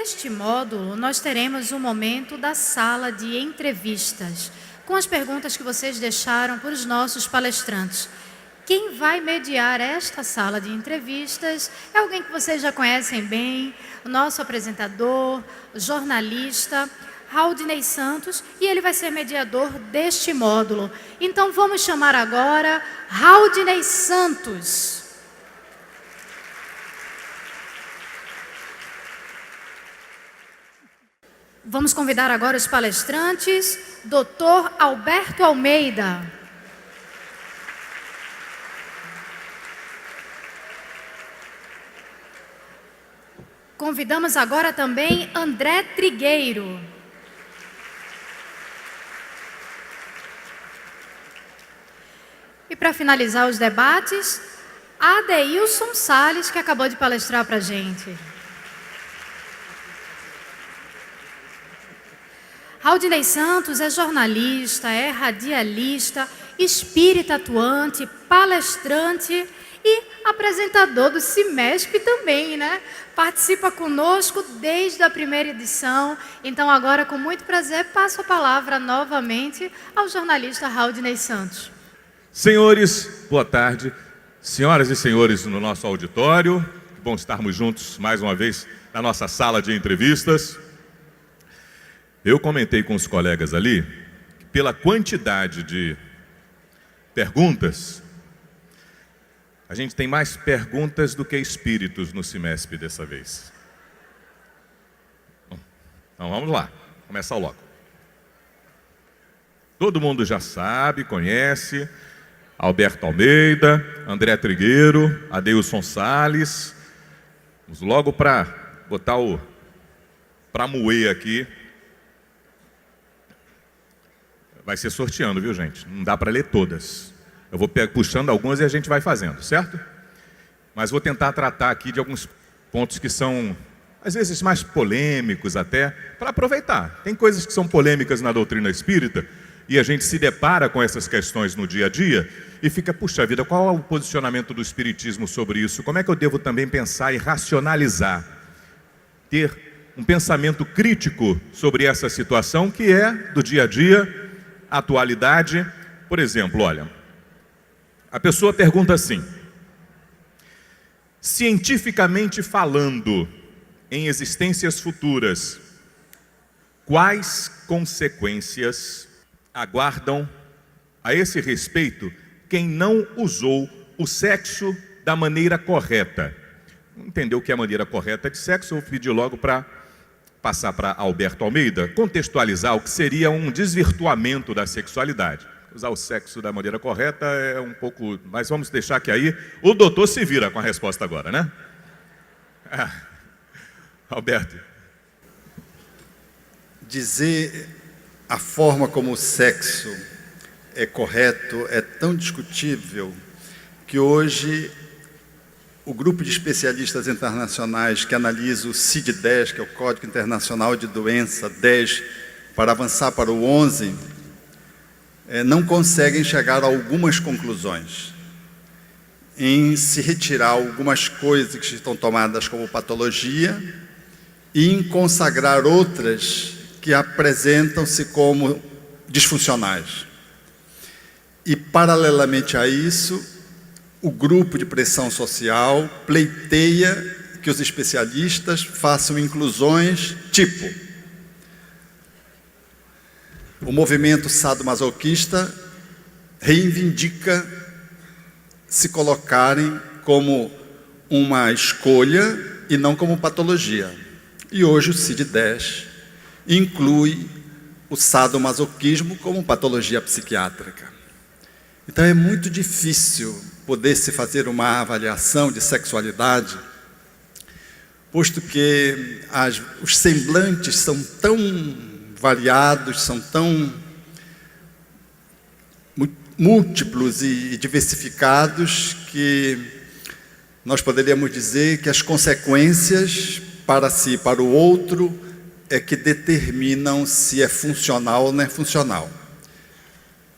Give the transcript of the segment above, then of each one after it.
Neste módulo, nós teremos um momento da sala de entrevistas, com as perguntas que vocês deixaram para os nossos palestrantes. Quem vai mediar esta sala de entrevistas é alguém que vocês já conhecem bem, o nosso apresentador, jornalista, Haldinei Santos, e ele vai ser mediador deste módulo. Então vamos chamar agora Haldinei Santos. Vamos convidar agora os palestrantes, Dr. Alberto Almeida. Convidamos agora também André Trigueiro. E para finalizar os debates, Adeilson Salles, que acabou de palestrar para a gente. Haldinei Santos é jornalista, é radialista, espírita atuante, palestrante e apresentador do CIMESP também, né? Participa conosco desde a primeira edição. Então agora, com muito prazer, passo a palavra novamente ao jornalista Haldinei Santos. Senhores, boa tarde. Senhoras e senhores no nosso auditório, que bom estarmos juntos mais uma vez na nossa sala de entrevistas. Eu comentei com os colegas ali que pela quantidade de perguntas, a gente tem mais perguntas do que espíritos no CIMESP dessa vez. Então vamos lá, começar logo. Todo mundo já sabe, conhece Alberto Almeida, André Trigueiro, Adeilson Salles. Vamos logo para moer aqui. Vai ser sorteando, viu, gente? Não dá para ler todas. Eu vou puxando algumas e a gente vai fazendo, certo? Mas vou tentar tratar aqui de alguns pontos que são, às vezes, mais polêmicos até, para aproveitar. Tem coisas que são polêmicas na doutrina espírita e a gente se depara com essas questões no dia a dia e fica, puxa vida, qual é o posicionamento do espiritismo sobre isso? Como é que eu devo também pensar e racionalizar? Ter um pensamento crítico sobre essa situação que é do dia a dia, atualidade. Por exemplo, olha, a pessoa pergunta assim: cientificamente falando, em existências futuras, quais consequências aguardam a esse respeito quem não usou o sexo da maneira correta? Entendeu o que é a maneira correta de sexo? Eu pedi logo para passar para Alberto Almeida, contextualizar o que seria um desvirtuamento da sexualidade. Usar o sexo da maneira correta é um pouco... Mas vamos deixar que aí o doutor se vira com a resposta agora, né? Alberto. Dizer a forma como o sexo é correto é tão discutível que hoje o grupo de especialistas internacionais que analisa o CID-10, que é o Código Internacional de Doença 10, para avançar para o 11, não conseguem chegar a algumas conclusões. Em se retirar algumas coisas que estão tomadas como patologia e em consagrar outras que apresentam-se como disfuncionais. E, paralelamente a isso, o grupo de pressão social pleiteia que os especialistas façam inclusões tipo: o movimento sadomasoquista reivindica se colocarem como uma escolha e não como patologia. E hoje o CID-10 inclui o sadomasoquismo como patologia psiquiátrica. Então é muito difícil poder se fazer uma avaliação de sexualidade, posto que os semblantes são tão variados, são tão múltiplos e diversificados que nós poderíamos dizer que as consequências para si e para o outro é que determinam se é funcional ou não é funcional.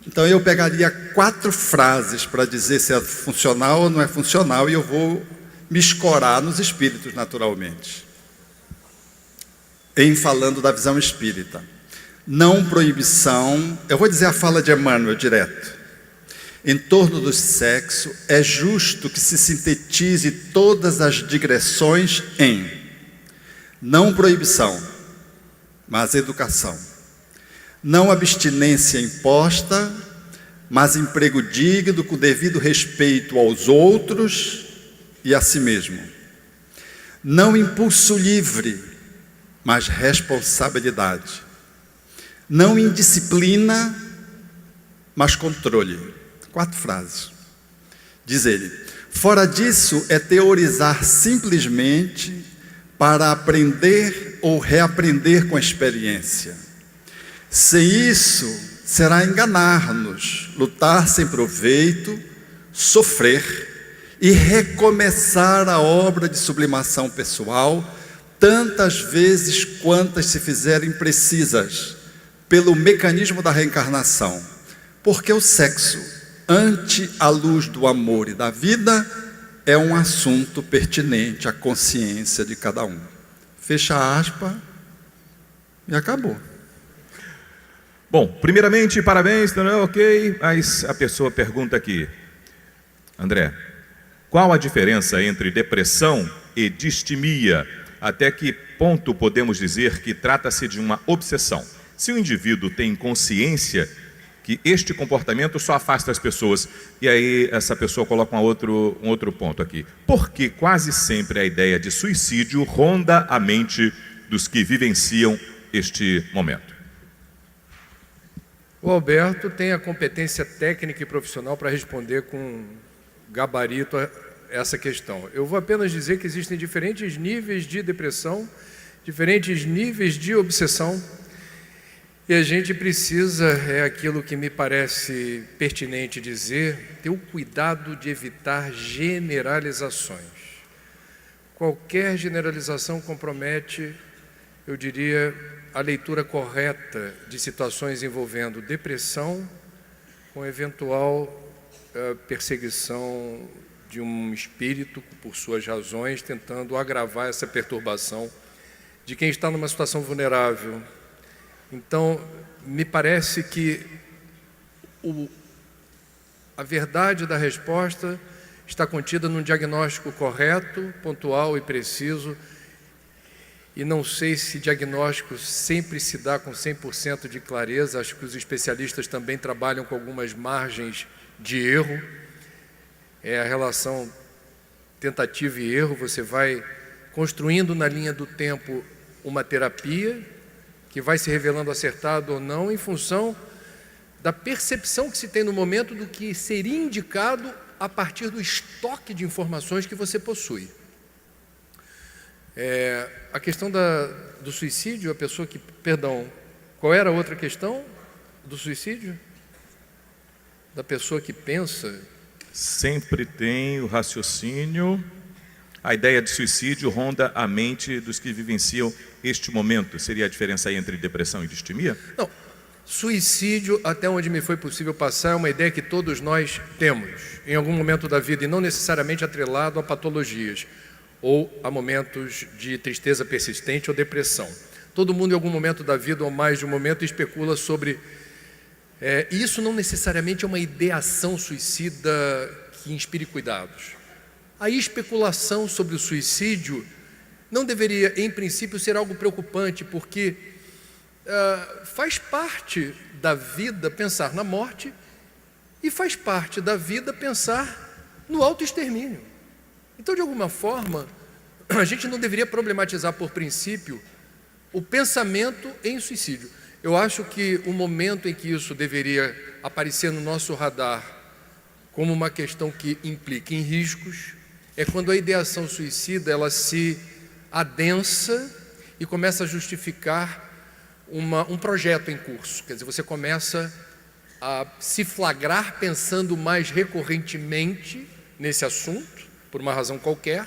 Então eu pegaria 4 frases para dizer se é funcional ou não é funcional e eu vou me escorar nos espíritos naturalmente. em falando da visão espírita. Não proibição, eu vou dizer a fala de Emmanuel direto. Em torno do sexo, é justo que se sintetize todas as digressões em não proibição, mas educação. Não abstinência imposta, mas emprego digno com devido respeito aos outros e a si mesmo. Não impulso livre, mas responsabilidade. Não indisciplina, mas controle. 4 frases. Diz ele: fora disso é teorizar simplesmente para aprender ou reaprender com a experiência. Se isso será enganar-nos, lutar sem proveito, sofrer e recomeçar a obra de sublimação pessoal tantas vezes quantas se fizerem precisas pelo mecanismo da reencarnação, porque o sexo, ante a luz do amor e da vida, é um assunto pertinente à consciência de cada um. Fecha aspa e acabou. Bom, primeiramente, parabéns, ok, mas a pessoa pergunta aqui, André, qual a diferença entre depressão e distimia? Até que ponto podemos dizer que trata-se de uma obsessão? Se o indivíduo tem consciência que este comportamento só afasta as pessoas, e aí essa pessoa coloca um outro ponto aqui. Porque quase sempre a ideia de suicídio ronda a mente dos que vivenciam este momento. O Alberto tem a competência técnica e profissional para responder com gabarito a essa questão. Eu vou apenas dizer que existem diferentes níveis de depressão, diferentes níveis de obsessão, e a gente precisa, é aquilo que me parece pertinente dizer, ter o cuidado de evitar generalizações. Qualquer generalização compromete, eu diria, a leitura correta de situações envolvendo depressão com eventual perseguição de um espírito por suas razões, tentando agravar essa perturbação de quem está numa situação vulnerável. Então, me parece que a verdade da resposta está contida num diagnóstico correto, pontual e preciso, e não sei se diagnóstico sempre se dá com 100% de clareza. Acho que os especialistas também trabalham com algumas margens de erro. É a relação tentativa e erro, você vai construindo na linha do tempo uma terapia que vai se revelando acertado ou não em função da percepção que se tem no momento do que seria indicado a partir do estoque de informações que você possui. A questão do suicídio, a pessoa que... Perdão, qual era a outra questão do suicídio? Da pessoa que pensa... Sempre tem o raciocínio, a ideia de suicídio ronda a mente dos que vivenciam este momento. Seria a diferença aí entre depressão e distimia? Não, suicídio, até onde me foi possível passar, é uma ideia que todos nós temos, em algum momento da vida, e não necessariamente atrelado a patologias, ou a momentos de tristeza persistente ou depressão. Todo mundo, em algum momento da vida, ou mais de um momento, especula sobre... isso não necessariamente é uma ideação suicida que inspire cuidados. A especulação sobre o suicídio não deveria, em princípio, ser algo preocupante, porque faz parte da vida pensar na morte e faz parte da vida pensar no autoextermínio. Então, de alguma forma, a gente não deveria problematizar por princípio o pensamento em suicídio. Eu acho que o momento em que isso deveria aparecer no nosso radar como uma questão que implica em riscos é quando a ideação suicida ela se adensa e começa a justificar um projeto em curso. Quer dizer, você começa a se flagrar pensando mais recorrentemente nesse assunto, por uma razão qualquer,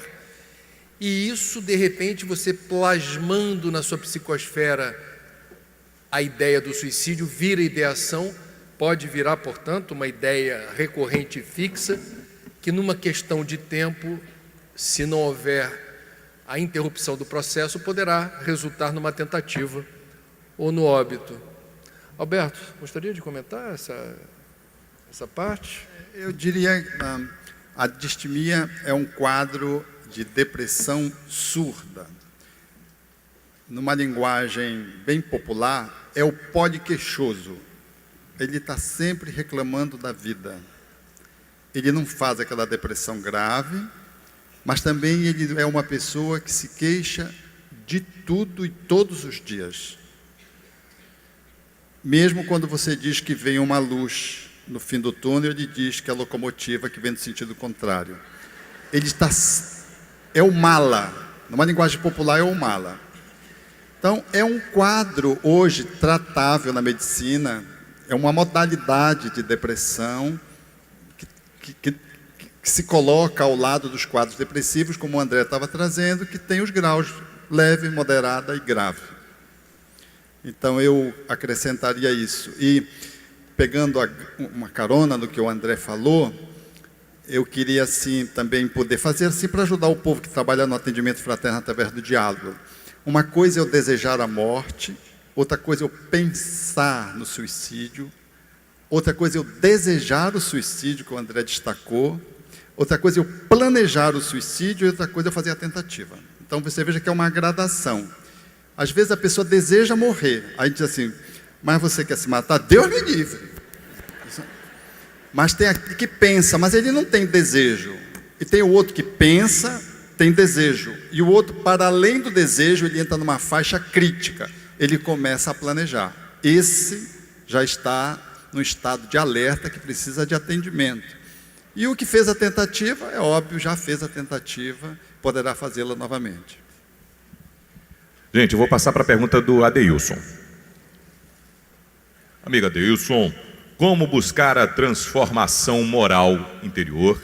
e isso, de repente, você plasmando na sua psicosfera a ideia do suicídio, vira ideação, pode virar, portanto, uma ideia recorrente e fixa, que numa questão de tempo, se não houver a interrupção do processo poderá resultar numa tentativa ou no óbito. Alberto, gostaria de comentar essa parte? Eu diria que a distimia é um quadro de depressão surda. Numa linguagem bem popular, é o pó de queixoso. Ele está sempre reclamando da vida. Ele não faz aquela depressão grave, mas também ele é uma pessoa que se queixa de tudo e todos os dias. Mesmo quando você diz que vem uma luz no fim do túnel, ele diz que é a locomotiva que vem no sentido contrário. Ele está... é o mala. Numa linguagem popular, é o mala. Então, é um quadro hoje tratável na medicina, é uma modalidade de depressão que se coloca ao lado dos quadros depressivos, como o André estava trazendo, que tem os graus leve, moderada e grave. Então, eu acrescentaria isso. E, pegando uma carona no que o André falou, eu queria, assim, também poder fazer assim para ajudar o povo que trabalha no atendimento fraterno através do diálogo. Uma coisa é eu desejar a morte, outra coisa é eu pensar no suicídio, outra coisa é eu desejar o suicídio, que o André destacou, outra coisa é eu planejar o suicídio e outra coisa é eu fazer a tentativa. Então você veja que é uma gradação. Às vezes a pessoa deseja morrer, aí diz assim, mas você quer se matar? Deus me livre. Mas tem aquele que pensa, mas ele não tem desejo. E tem o outro que pensa, tem desejo. E o outro, para além do desejo, ele entra numa faixa crítica. Ele começa a planejar. Esse já está no estado de alerta que precisa de atendimento. E o que fez a tentativa, é óbvio, já fez a tentativa, poderá fazê-la novamente. Gente, eu vou passar para a pergunta do Adeilson. Amigo Adeilson, como buscar a transformação moral interior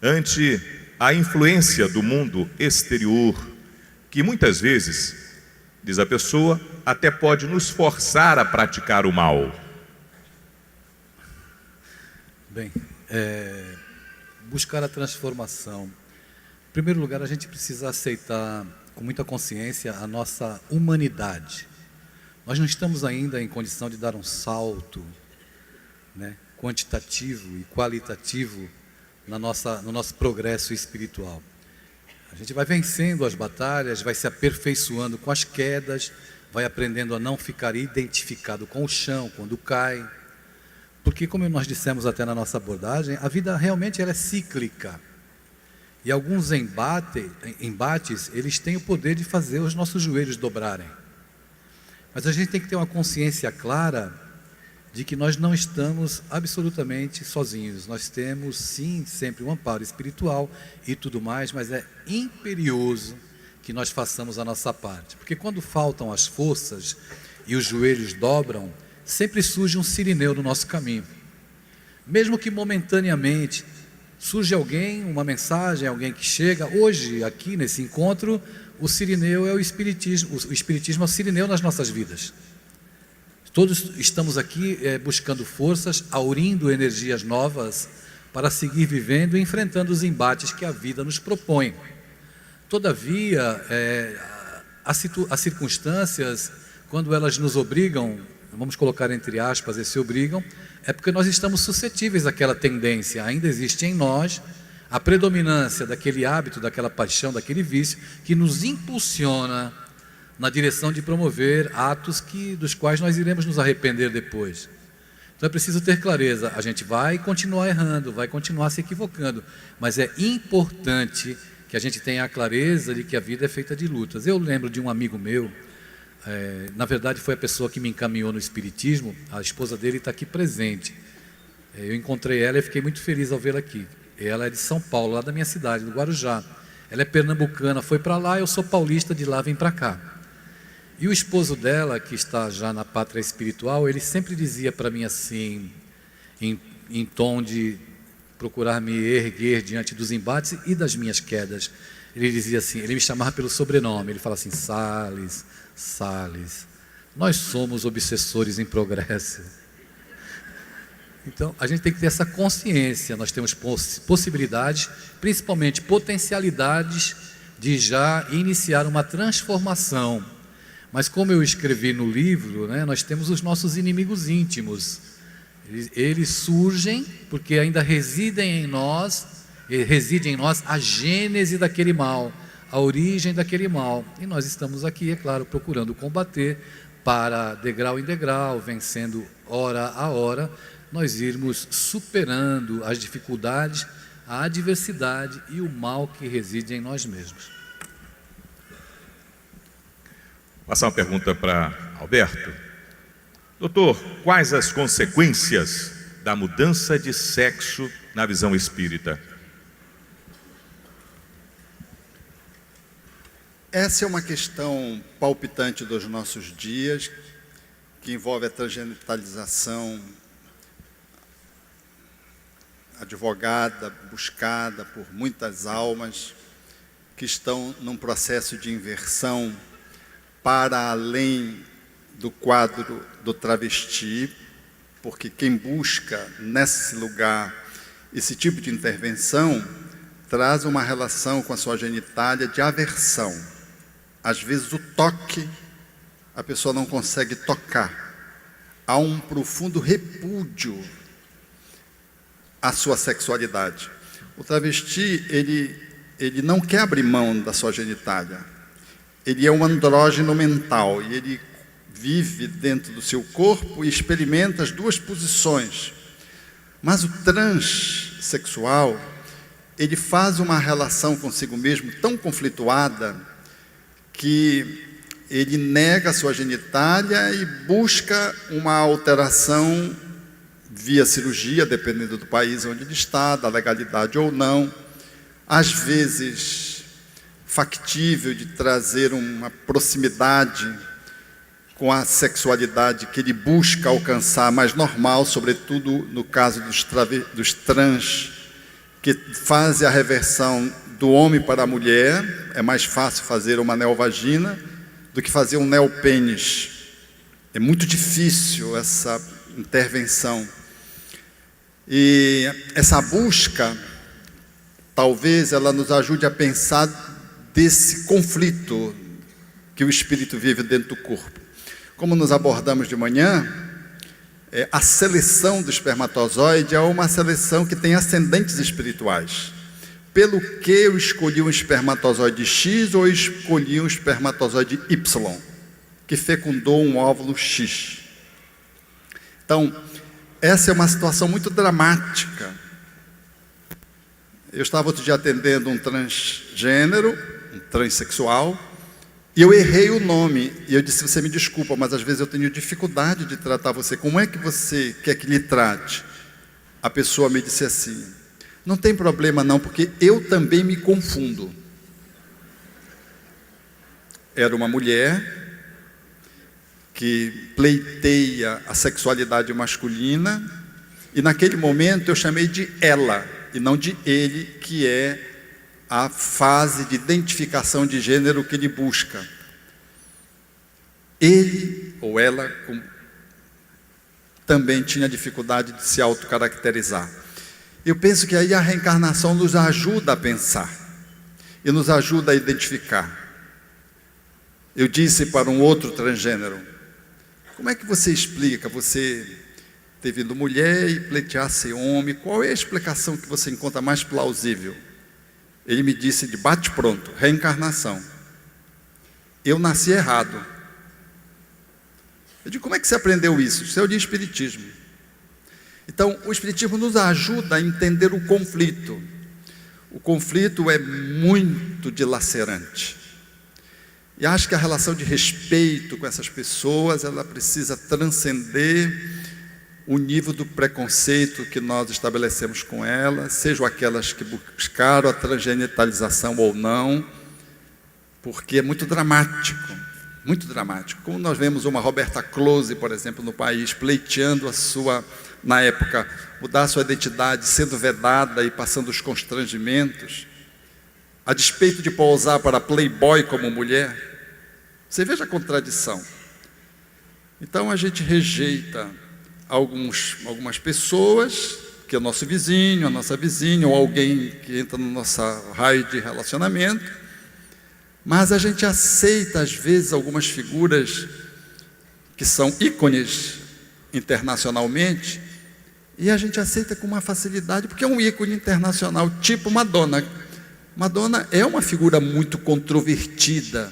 ante a influência do mundo exterior, que muitas vezes, diz a pessoa, até pode nos forçar a praticar o mal? Bem, buscar a transformação. Em primeiro lugar, a gente precisa aceitar com muita consciência a nossa humanidade. Nós não estamos ainda em condição de dar um salto, né, quantitativo e qualitativo no nosso progresso espiritual. A gente vai vencendo as batalhas, vai se aperfeiçoando com as quedas, vai aprendendo a não ficar identificado com o chão quando cai. Porque, como nós dissemos até na nossa abordagem, a vida realmente ela é cíclica. E alguns embates, eles têm o poder de fazer os nossos joelhos dobrarem. Mas a gente tem que ter uma consciência clara de que nós não estamos absolutamente sozinhos. Nós temos, sim, sempre um amparo espiritual e tudo mais, mas é imperioso que nós façamos a nossa parte. Porque quando faltam as forças e os joelhos dobram, sempre surge um sirineu no nosso caminho. Mesmo que momentaneamente surge alguém, uma mensagem, alguém que chega. Hoje, aqui nesse encontro, o sirineu é o Espiritismo. O Espiritismo é o sirineu nas nossas vidas. Todos estamos aqui buscando forças, aurindo energias novas para seguir vivendo e enfrentando os embates que a vida nos propõe. Todavia, as circunstâncias, quando elas nos obrigam, vamos colocar entre aspas esse obrigam, é porque nós estamos suscetíveis àquela tendência. Ainda existe em nós a predominância daquele hábito, daquela paixão, daquele vício que nos impulsiona na direção de promover atos dos quais nós iremos nos arrepender depois. Então é preciso ter clareza, a gente vai continuar errando, vai continuar se equivocando, mas é importante que a gente tenha a clareza de que a vida é feita de lutas. Eu lembro de um amigo meu, na verdade foi a pessoa que me encaminhou no Espiritismo, a esposa dele está aqui presente. Eu encontrei ela e fiquei muito feliz ao vê-la aqui. Ela é de São Paulo, lá da minha cidade, do Guarujá. Ela é pernambucana, foi para lá, eu sou paulista, de lá vem para cá. E o esposo dela, que está já na pátria espiritual, ele sempre dizia para mim assim, em tom de procurar me erguer diante dos embates e das minhas quedas. Ele dizia assim, ele me chamava pelo sobrenome, ele fala assim, Salles, Salles, nós somos obsessores em progresso. Então, a gente tem que ter essa consciência, nós temos possibilidades, principalmente potencialidades de já iniciar uma transformação. Mas como eu escrevi no livro, né, nós temos os nossos inimigos íntimos. Eles surgem porque ainda reside em nós a gênese daquele mal, a origem daquele mal. E nós estamos aqui, é claro, procurando combater para, degrau em degrau, vencendo hora a hora, nós irmos superando as dificuldades, a adversidade e o mal que reside em nós mesmos. Vou passar uma pergunta para Alberto. Doutor, quais as consequências da mudança de sexo na visão espírita? Essa é uma questão palpitante dos nossos dias, que envolve a transgenitalização advogada, buscada por muitas almas que estão num processo de inversão para além do quadro do travesti, porque quem busca nesse lugar esse tipo de intervenção traz uma relação com a sua genitália de aversão. Às vezes o toque, a pessoa não consegue tocar. Há um profundo repúdio à sua sexualidade. O travesti, ele não quer abrir mão da sua genitália. Ele é um andrógeno mental e ele vive dentro do seu corpo e experimenta as duas posições. Mas o transexual, ele faz uma relação consigo mesmo tão conflituada que ele nega a sua genitália e busca uma alteração via cirurgia, dependendo do país onde ele está, da legalidade ou não, às vezes factível de trazer uma proximidade com a sexualidade que ele busca alcançar, mais normal, sobretudo no caso dos trans, que fazem a reversão do homem para a mulher. É mais fácil fazer uma neovagina do que fazer um neopênis. É muito difícil essa intervenção. E essa busca, talvez ela nos ajude a pensar desse conflito que o espírito vive dentro do corpo. Como nos abordamos de manhã, a seleção do espermatozoide é uma seleção que tem ascendentes espirituais. Pelo que eu escolhi um espermatozoide X ou escolhi um espermatozoide Y, que fecundou um óvulo X. Então, essa é uma situação muito dramática. Eu estava outro dia atendendo um transgênero, um transexual, e eu errei o nome, e eu disse: você me desculpa, mas às vezes eu tenho dificuldade de tratar você. Como é que você quer que lhe trate? A pessoa me disse assim: não tem problema não, porque eu também me confundo. Era uma mulher que pleiteia a sexualidade masculina, e naquele momento eu chamei de ela, e não de ele, que é a fase de identificação de gênero que ele busca. Ele ou ela também tinha dificuldade de se autocaracterizar. Eu penso que aí a reencarnação nos ajuda a pensar e nos ajuda a identificar. Eu disse para um outro transgênero: como é que você explica você ter vindo mulher e pleitear ser homem? Qual é a explicação que você encontra mais plausível? Ele me disse de bate-pronto: reencarnação. Eu nasci errado. Eu digo: como é que você aprendeu isso? Isso é o de espiritismo. Então, o espiritismo nos ajuda a entender o conflito. O conflito é muito dilacerante. E acho que a relação de respeito com essas pessoas, ela precisa transcender o nível do preconceito que nós estabelecemos com elas, sejam aquelas que buscaram a transgenitalização ou não, porque é muito dramático, muito dramático. Como nós vemos uma Roberta Close, por exemplo, no país, pleiteando a sua, na época, mudar a sua identidade, sendo vedada e passando os constrangimentos, a despeito de pousar para Playboy como mulher. Você veja a contradição. Então a gente rejeita algumas pessoas, que é o nosso vizinho, a nossa vizinha, ou alguém que entra no nosso raio de relacionamento, Mas a gente aceita, às vezes, algumas figuras que são ícones internacionalmente, e a gente aceita com uma facilidade, porque é um ícone internacional, tipo Madonna. Madonna é uma figura muito controvertida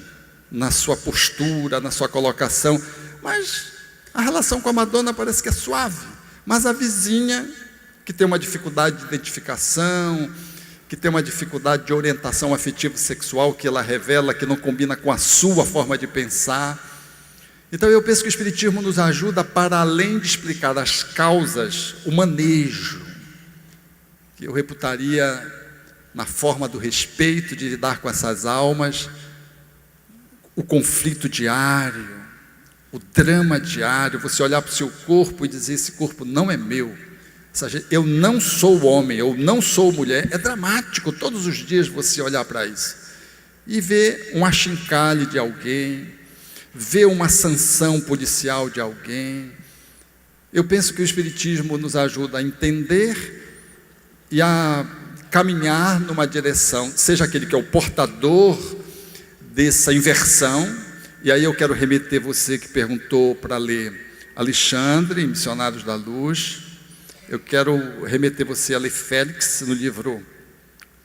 na sua postura, na sua colocação, mas a relação com a Madonna parece que é suave. Mas a vizinha, que tem uma dificuldade de identificação, que tem uma dificuldade de orientação afetiva sexual, que ela revela que não combina com a sua forma de pensar. Então eu penso que o Espiritismo nos ajuda, para além de explicar as causas, o manejo, que eu reputaria na forma do respeito, de lidar com essas almas, o conflito diário, o drama diário, você olhar para o seu corpo e dizer: esse corpo não é meu, eu não sou homem, eu não sou mulher. É dramático todos os dias você olhar para isso e ver um achincalhe de alguém, ver uma sanção policial de alguém. Eu penso que o Espiritismo nos ajuda a entender e a caminhar numa direção, seja aquele que é o portador dessa inversão. E aí eu quero remeter você que perguntou para ler Alexandre, Missionários da Luz. Eu quero remeter você a ler Félix no livro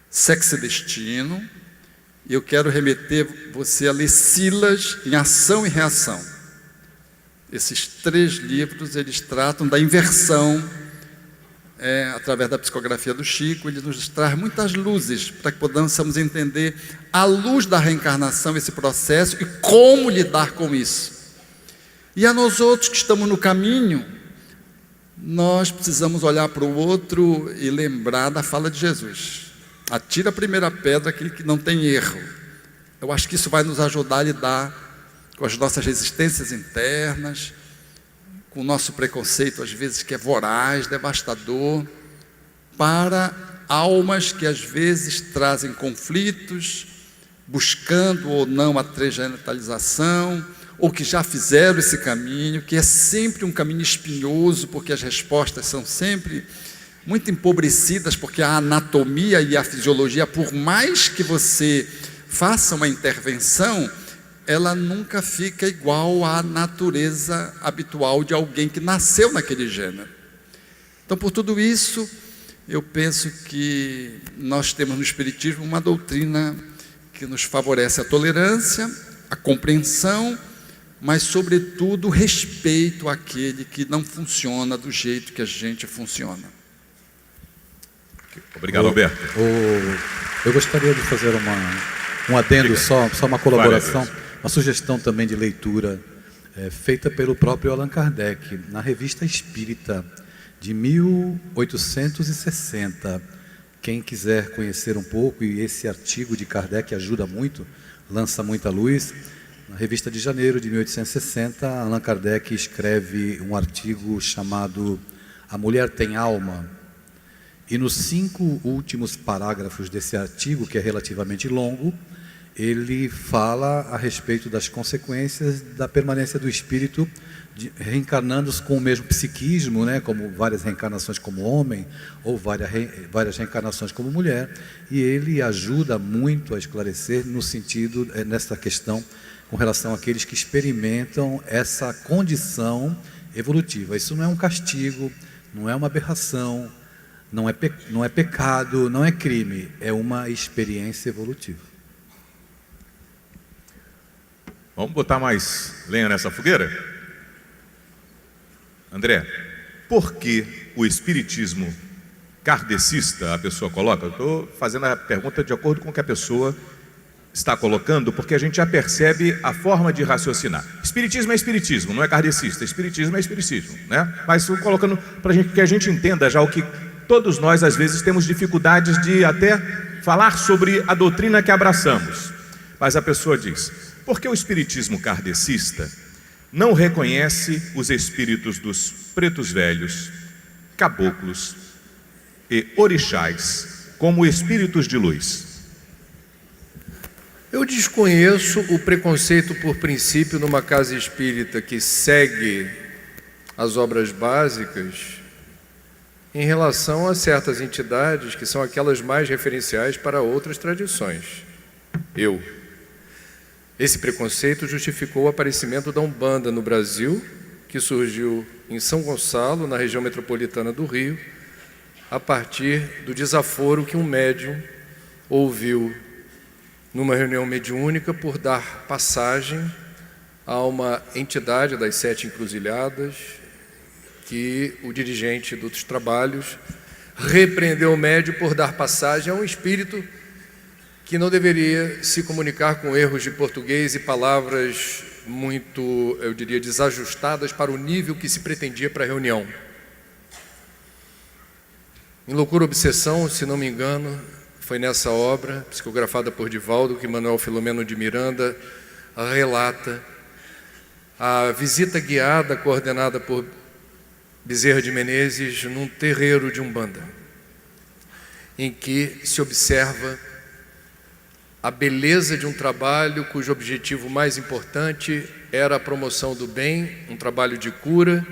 Sexo e Destino. E eu quero remeter você a ler Silas em Ação e Reação. Esses 3 livros, eles tratam da inversão, através da psicografia do Chico. Ele nos traz muitas luzes para que possamos entender, à luz da reencarnação, esse processo e como lidar com isso. E a nós outros que estamos no caminho, nós precisamos olhar para o outro e lembrar da fala de Jesus: atira a primeira pedra aquele que não tem erro. Eu acho que isso vai nos ajudar a lidar com as nossas resistências internas, com o nosso preconceito, às vezes, que é voraz, devastador, para almas que às vezes trazem conflitos, buscando ou não a transgenitalização, ou que já fizeram esse caminho, que é sempre um caminho espinhoso, porque as respostas são sempre muito empobrecidas, porque a anatomia e a fisiologia, por mais que você faça uma intervenção, ela nunca fica igual à natureza habitual de alguém que nasceu naquele gênero. Então, por tudo isso, eu penso que nós temos no Espiritismo uma doutrina que nos favorece a tolerância, a compreensão, mas, sobretudo, o respeito àquele que não funciona do jeito que a gente funciona. Obrigado, Alberto. Eu gostaria de fazer um adendo, só uma colaboração. Vale, uma sugestão também de leitura feita pelo próprio Allan Kardec, na Revista Espírita, de 1860. Quem quiser conhecer um pouco, e esse artigo de Kardec ajuda muito, lança muita luz. Na Revista de janeiro de 1860, Allan Kardec escreve um artigo chamado A Mulher Tem Alma. E nos 5 últimos parágrafos desse artigo, que é relativamente longo, ele fala a respeito das consequências da permanência do espírito reencarnando com o mesmo psiquismo, né, como várias reencarnações como homem, ou várias reencarnações como mulher, e ele ajuda muito a esclarecer no sentido, nessa questão, com relação àqueles que experimentam essa condição evolutiva. Isso não é um castigo, não é uma aberração, não é pecado, não é crime, é uma experiência evolutiva. Vamos botar mais lenha nessa fogueira? André, por que o espiritismo kardecista, a pessoa coloca? Eu estou fazendo a pergunta de acordo com o que a pessoa está colocando, porque a gente já percebe a forma de raciocinar. Espiritismo é espiritismo, não é kardecista. Espiritismo é espiritismo, né? Mas estou colocando para que a gente entenda já o que todos nós, às vezes, temos dificuldades de até falar sobre a doutrina que abraçamos. Mas a pessoa diz: por que o espiritismo kardecista não reconhece os espíritos dos pretos velhos, caboclos e orixás como espíritos de luz? Eu desconheço o preconceito por princípio numa casa espírita que segue as obras básicas em relação a certas entidades que são aquelas mais referenciais para outras tradições. Esse preconceito justificou o aparecimento da Umbanda no Brasil, que surgiu em São Gonçalo, na região metropolitana do Rio, a partir do desaforo que um médium ouviu numa reunião mediúnica por dar passagem a uma entidade das 7 encruzilhadas, que o dirigente dos trabalhos repreendeu o médium por dar passagem a um espírito que não deveria se comunicar com erros de português e palavras muito, eu diria, desajustadas para o nível que se pretendia para a reunião. Em Loucura e Obsessão, se não me engano, foi nessa obra, psicografada por Divaldo, que Manuel Filomeno de Miranda relata a visita guiada, coordenada por Bezerra de Menezes, num terreiro de Umbanda, em que se observa a beleza de um trabalho cujo objetivo mais importante era a promoção do bem, um trabalho de cura,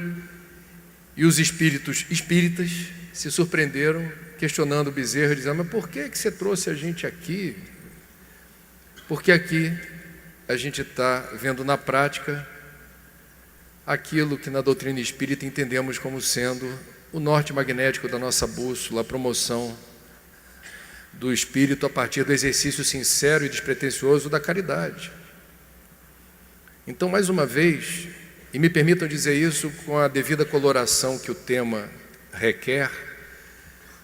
e os espíritas se surpreenderam, questionando Bezerra, dizendo: mas por que você trouxe a gente aqui? Porque aqui a gente está vendo na prática aquilo que na doutrina espírita entendemos como sendo o norte magnético da nossa bússola, a promoção do espírito a partir do exercício sincero e despretensioso da caridade. Então, mais uma vez, e me permitam dizer isso com a devida coloração que o tema requer,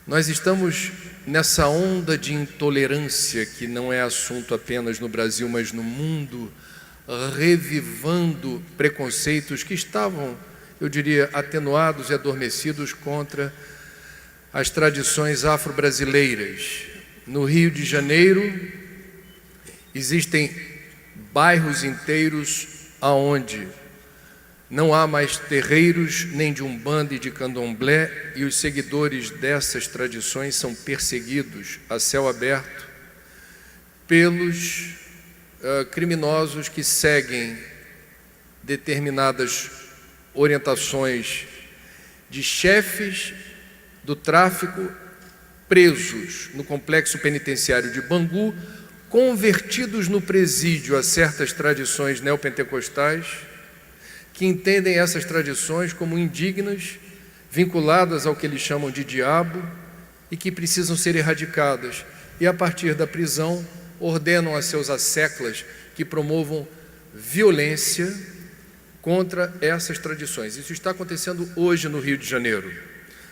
nós estamos nessa onda de intolerância que não é assunto apenas no Brasil, mas no mundo, revivando preconceitos que estavam, eu diria, atenuados e adormecidos contra as tradições afro-brasileiras. No Rio de Janeiro, existem bairros inteiros aonde não há mais terreiros nem de Umbanda e de Candomblé, e os seguidores dessas tradições são perseguidos a céu aberto pelos criminosos que seguem determinadas orientações de chefes do tráfico presos no complexo penitenciário de Bangu, convertidos no presídio a certas tradições neopentecostais, que entendem essas tradições como indignas, vinculadas ao que eles chamam de diabo e que precisam ser erradicadas. E a partir da prisão ordenam a seus asseclas que promovam violência contra essas tradições. Isso está acontecendo hoje no Rio de Janeiro.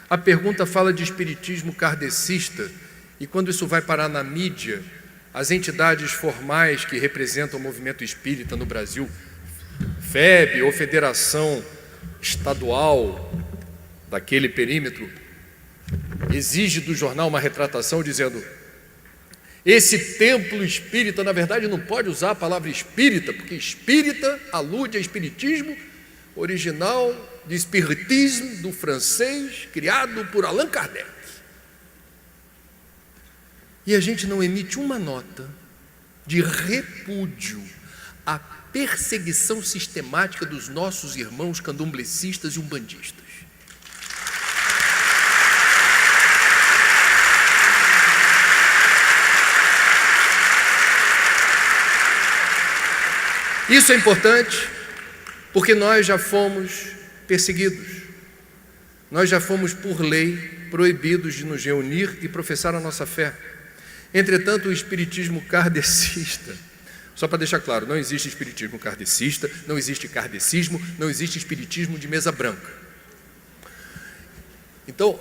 A pergunta fala de espiritismo kardecista, e quando isso vai parar na mídia, as entidades formais que representam o movimento espírita no Brasil, FEB ou Federação Estadual daquele perímetro, exige do jornal uma retratação dizendo: esse templo espírita, na verdade, não pode usar a palavra espírita, porque espírita alude a espiritismo original de espiritismo do francês, criado por Allan Kardec. E a gente não emite uma nota de repúdio à perseguição sistemática dos nossos irmãos candomblecistas e umbandistas. Isso é importante porque nós já fomos perseguidos. Nós já fomos, por lei, proibidos de nos reunir e professar a nossa fé. Entretanto, o espiritismo kardecista, só para deixar claro, não existe espiritismo kardecista, não existe kardecismo, não existe espiritismo de mesa branca. Então,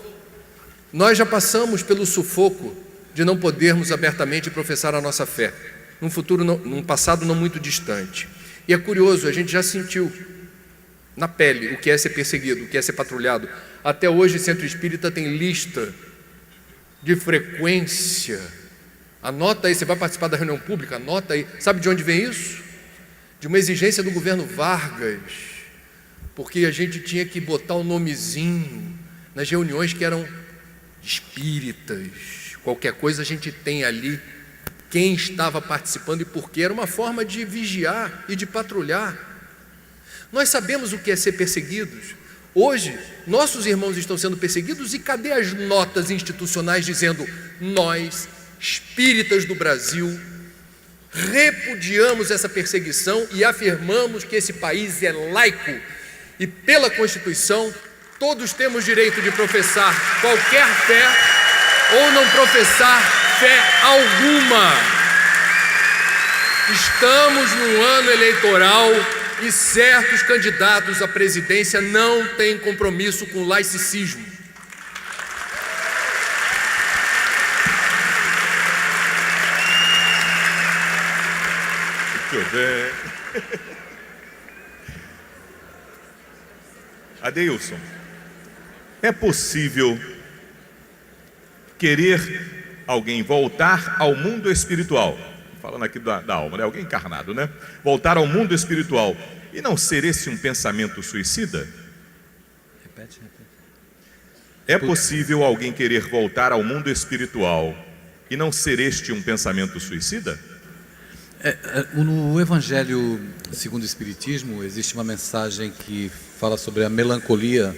nós já passamos pelo sufoco de não podermos abertamente professar a nossa fé, num passado não muito distante. E é curioso, a gente já sentiu na pele o que é ser perseguido, o que é ser patrulhado. Até hoje, o Centro Espírita tem lista de frequência. Anota aí, você vai participar da reunião pública, anota aí. Sabe de onde vem isso? De uma exigência do governo Vargas, porque a gente tinha que botar um nomezinho nas reuniões que eram espíritas. Qualquer coisa a gente tem ali quem estava participando e por quê. Era uma forma de vigiar e de patrulhar. Nós sabemos o que é ser perseguidos. Hoje, nossos irmãos estão sendo perseguidos e cadê as notas institucionais dizendo: nós, espíritas do Brasil, repudiamos essa perseguição e afirmamos que esse país é laico e, pela Constituição, todos temos direito de professar qualquer fé ou não professar fé alguma. Estamos no ano eleitoral e certos candidatos à presidência não têm compromisso com o laicismo. Muito bem. Adeilson, é possível querer alguém voltar ao mundo espiritual, falando aqui da alma, né? Alguém encarnado, né? Voltar ao mundo espiritual e não ser esse um pensamento suicida? Repete. É possível alguém querer voltar ao mundo espiritual e não ser este um pensamento suicida? No Evangelho segundo o Espiritismo, existe uma mensagem que fala sobre a melancolia.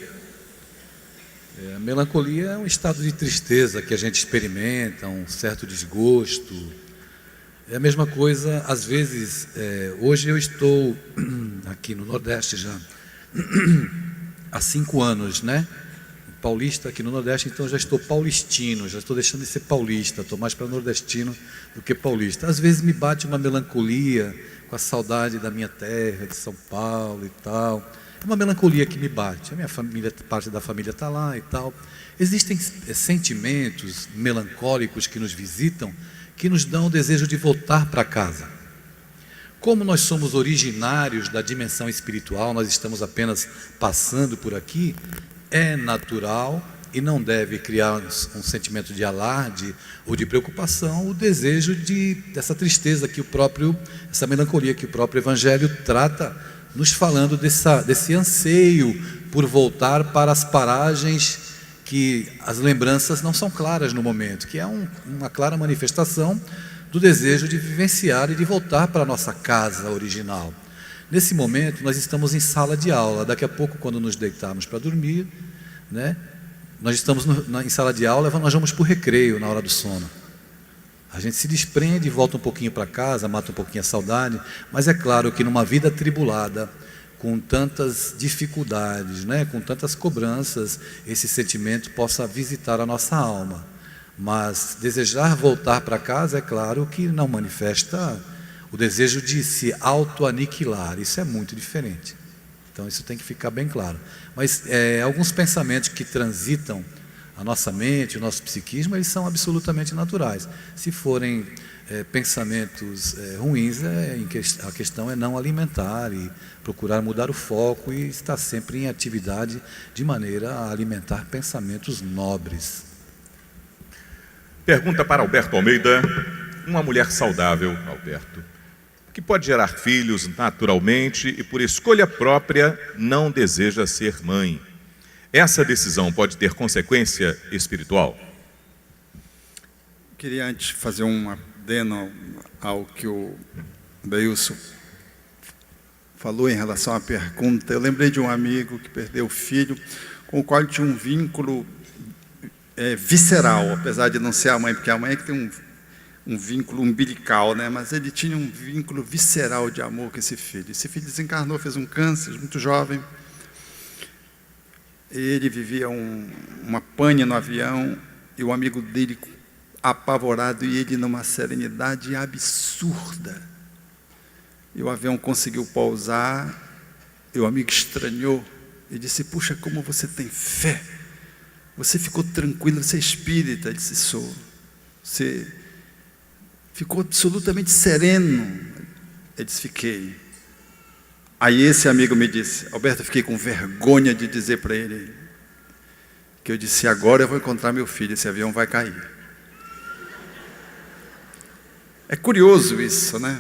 A melancolia é um estado de tristeza que a gente experimenta, um certo desgosto. É a mesma coisa, às vezes, hoje eu estou aqui no Nordeste já há 5 anos, né? Paulista aqui no Nordeste, então eu já estou paulistino, já estou deixando de ser paulista, estou mais para nordestino do que paulista. Às vezes me bate uma melancolia com a saudade da minha terra, de São Paulo e tal. É uma melancolia que me bate. A minha família, parte da família está lá e tal. Existem sentimentos melancólicos que nos visitam, que nos dão o desejo de voltar para casa. Como nós somos originários da dimensão espiritual, nós estamos apenas passando por aqui, é natural e não deve criar um sentimento de alarde ou de preocupação, o desejo dessa tristeza que essa melancolia que o próprio Evangelho trata, nos falando desse anseio por voltar para as paragens que as lembranças não são claras no momento, que é uma clara manifestação do desejo de vivenciar e de voltar para a nossa casa original. Nesse momento, nós estamos em sala de aula. Daqui a pouco, quando nos deitarmos para dormir, né, nós estamos em sala de aula, nós vamos para o recreio na hora do sono. A gente se desprende, volta um pouquinho para casa, mata um pouquinho a saudade, mas é claro que numa vida atribulada, com tantas dificuldades, né, com tantas cobranças, esse sentimento possa visitar a nossa alma. Mas desejar voltar para casa, é claro que não manifesta o desejo de se auto-aniquilar. Isso é muito diferente. Então isso tem que ficar bem claro. Mas alguns pensamentos que transitam a nossa mente, o nosso psiquismo, eles são absolutamente naturais. Se forem pensamentos ruins, a questão é não alimentar e procurar mudar o foco e estar sempre em atividade de maneira a alimentar pensamentos nobres. Pergunta para Alberto Almeida. Uma mulher saudável, Alberto, que pode gerar filhos naturalmente e por escolha própria não deseja ser mãe, essa decisão pode ter consequência espiritual? Queria antes fazer um adeno ao que o Adeilson falou em relação à pergunta. Eu lembrei de um amigo que perdeu o filho, com o qual ele tinha um vínculo visceral, apesar de não ser a mãe, porque a mãe é que tem um vínculo umbilical, né? Mas ele tinha um vínculo visceral de amor com esse filho. Esse filho desencarnou, fez um câncer, muito jovem. Ele vivia uma pane no avião, e o amigo dele apavorado, e ele numa serenidade absurda. E o avião conseguiu pousar, e o amigo estranhou, e disse: puxa, como você tem fé, você ficou tranquilo, você é espírita. Ele disse: sou. Você ficou absolutamente sereno. Ele disse: fiquei. Aí esse amigo me disse: Alberto, eu fiquei com vergonha de dizer para ele que eu disse: agora eu vou encontrar meu filho, esse avião vai cair. É curioso isso, né?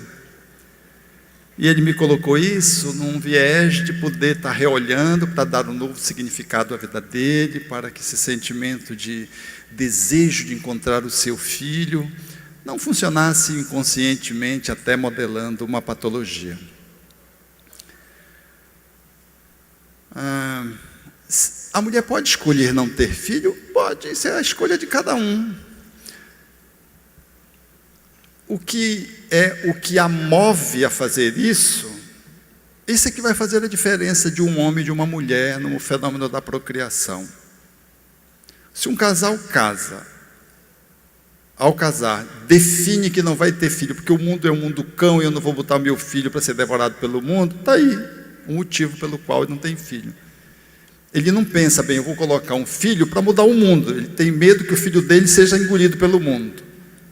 E ele me colocou isso num viés de poder estar reolhando, para dar um novo significado à vida dele, para que esse sentimento de desejo de encontrar o seu filho não funcionasse inconscientemente, até modelando uma patologia. A mulher pode escolher não ter filho? Pode, isso é a escolha de cada um. o que a move a fazer isso, isso é que vai fazer a diferença de um homem e de uma mulher no fenômeno da procriação. Se um casal casa, ao casar, define que não vai ter filho, porque o mundo é um mundo cão e eu não vou botar meu filho para ser devorado pelo mundo, está aí o motivo pelo qual ele não tem filho. Ele não pensa, bem, eu vou colocar um filho para mudar o mundo, ele tem medo que o filho dele seja engolido pelo mundo.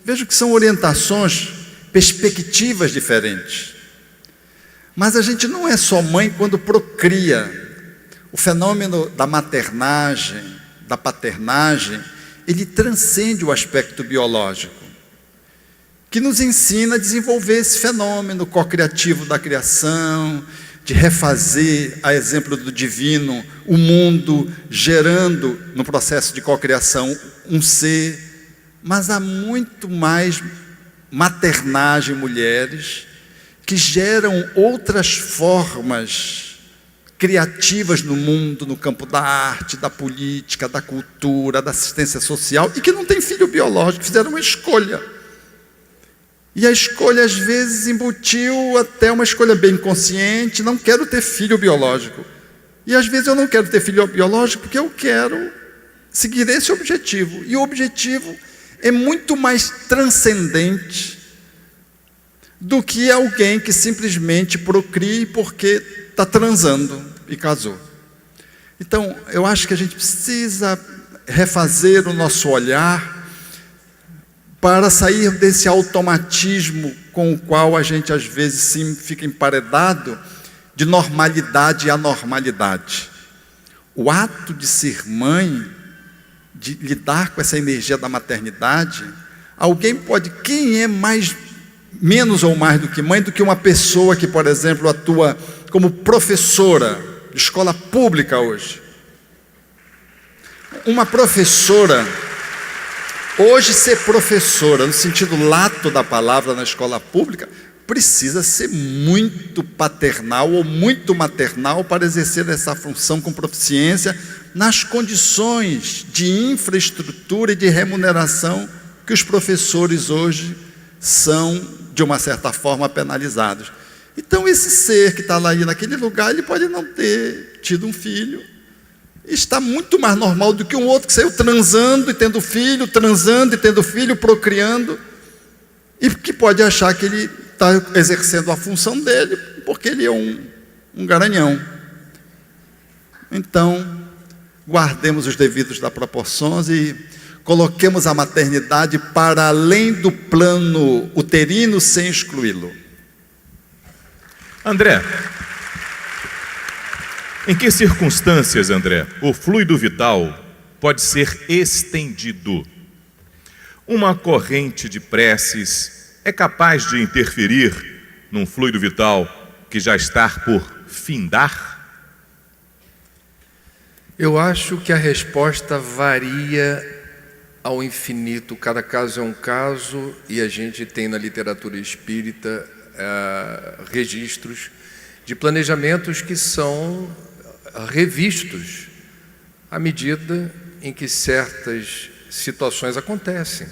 Vejo que são orientações, perspectivas diferentes. Mas a gente não é só mãe quando procria. O fenômeno da maternagem, da paternagem, ele transcende o aspecto biológico, que nos ensina a desenvolver esse fenômeno cocriativo da criação, de refazer, a exemplo do divino, o mundo, gerando no processo de cocriação um ser. Mas há muito mais maternagem, mulheres, que geram outras formas criativas no mundo, no campo da arte, da política, da cultura, da assistência social, e que não têm filho biológico, fizeram uma escolha. E a escolha, às vezes, embutiu até uma escolha bem consciente, não quero ter filho biológico. E, às vezes, eu não quero ter filho biológico porque eu quero seguir esse objetivo. E o objetivo é muito mais transcendente do que alguém que simplesmente procrie porque está transando e casou. Então, eu acho que a gente precisa refazer o nosso olhar para sair desse automatismo com o qual a gente, às vezes, sim, fica emparedado de normalidade e anormalidade. O ato de ser mãe, de lidar com essa energia da maternidade, alguém pode, quem é menos ou mais do que mãe, do que uma pessoa que, por exemplo, atua como professora de escola pública hoje. Uma professora, hoje ser professora, no sentido lato da palavra na escola pública, precisa ser muito paternal ou muito maternal para exercer essa função com proficiência nas condições de infraestrutura e de remuneração que os professores hoje são, de uma certa forma, penalizados. Então, esse ser que está lá aí naquele lugar, ele pode não ter tido um filho, está muito mais normal do que um outro que saiu transando e tendo filho, procriando, e que pode achar que ele está exercendo a função dele, porque ele é um garanhão. Então, guardemos os devidos das proporções e coloquemos a maternidade para além do plano uterino sem excluí-lo. André, em que circunstâncias, André, o fluido vital pode ser estendido? Uma corrente de preces é capaz de interferir num fluido vital que já está por findar? Eu acho que a resposta varia ao infinito. Cada caso é um caso, e a gente tem na literatura espírita registros de planejamentos que são revistos à medida em que certas situações acontecem.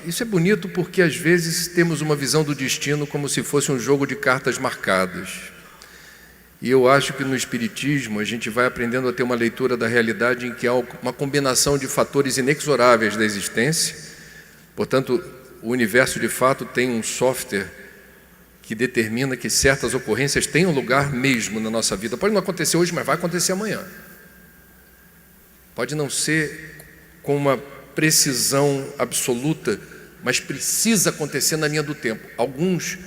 Isso é bonito porque às vezes temos uma visão do destino como se fosse um jogo de cartas marcadas. E eu acho que no Espiritismo a gente vai aprendendo a ter uma leitura da realidade em que há uma combinação de fatores inexoráveis da existência. Portanto, o universo de fato tem um software que determina que certas ocorrências tenham lugar mesmo na nossa vida. Pode não acontecer hoje, mas vai acontecer amanhã. Pode não ser com uma precisão absoluta, mas precisa acontecer na linha do tempo. Alguns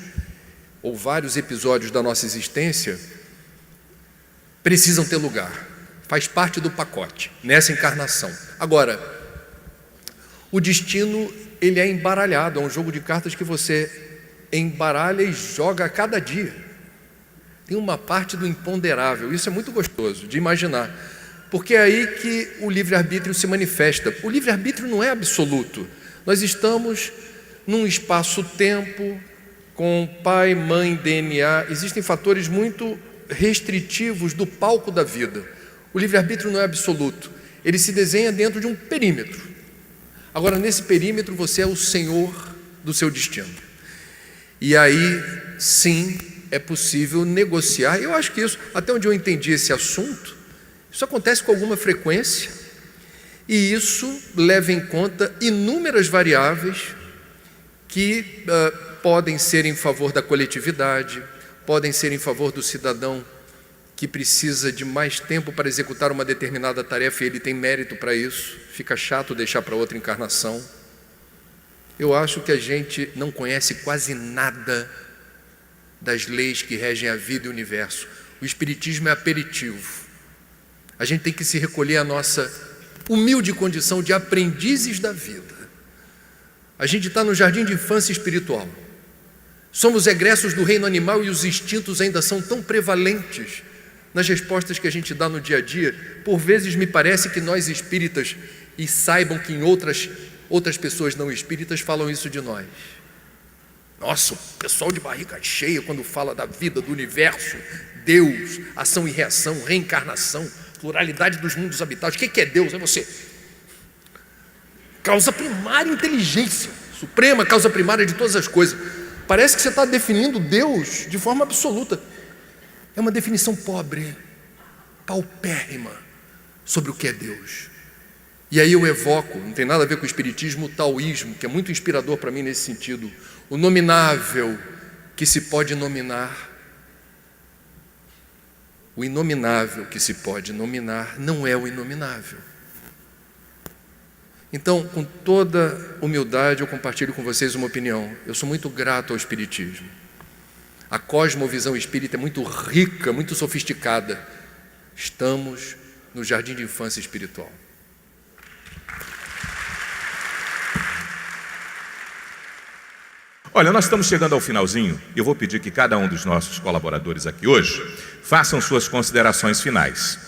ou vários episódios da nossa existência precisam ter lugar. Faz parte do pacote, nessa encarnação. Agora, o destino, ele é embaralhado, é um jogo de cartas que você embaralha e joga a cada dia. Tem uma parte do imponderável, isso é muito gostoso de imaginar, porque é aí que o livre-arbítrio se manifesta. O livre-arbítrio não é absoluto. Nós estamos num espaço-tempo, com pai, mãe, DNA, existem fatores muito restritivos do palco da vida. O livre-arbítrio não é absoluto, ele se desenha dentro de um perímetro. Agora, nesse perímetro, você é o senhor do seu destino. E aí, sim, é possível negociar. Eu acho que isso, até onde eu entendi esse assunto, isso acontece com alguma frequência, e isso leva em conta inúmeras variáveis que podem ser em favor da coletividade, podem ser em favor do cidadão que precisa de mais tempo para executar uma determinada tarefa e ele tem mérito para isso, fica chato deixar para outra encarnação. Eu acho que a gente não conhece quase nada das leis que regem a vida e o universo. O espiritismo é aperitivo. A gente tem que se recolher à nossa humilde condição de aprendizes da vida. A gente está no jardim de infância espiritual. Somos egressos do reino animal e os instintos ainda são tão prevalentes nas respostas que a gente dá no dia a dia. Por vezes me parece que nós espíritas, e saibam que em outras pessoas não espíritas falam isso de nós. Nossa, o pessoal de barriga cheia quando fala da vida, do universo, Deus, ação e reação, reencarnação, pluralidade dos mundos habitados. O que é Deus? É você. Causa primária, inteligência suprema, causa primária de todas as coisas. Parece que você está definindo Deus de forma absoluta. É uma definição pobre, paupérrima sobre o que é Deus. E aí eu evoco, não tem nada a ver com o espiritismo, o taoísmo, que é muito inspirador para mim nesse sentido. O nominável que se pode nominar. O inominável que se pode nominar não é o inominável. Então, com toda humildade, eu compartilho com vocês uma opinião. Eu sou muito grato ao espiritismo. A cosmovisão espírita é muito rica, muito sofisticada. Estamos no jardim de infância espiritual. Olha, nós estamos chegando ao finalzinho e eu vou pedir que cada um dos nossos colaboradores aqui hoje façam suas considerações finais.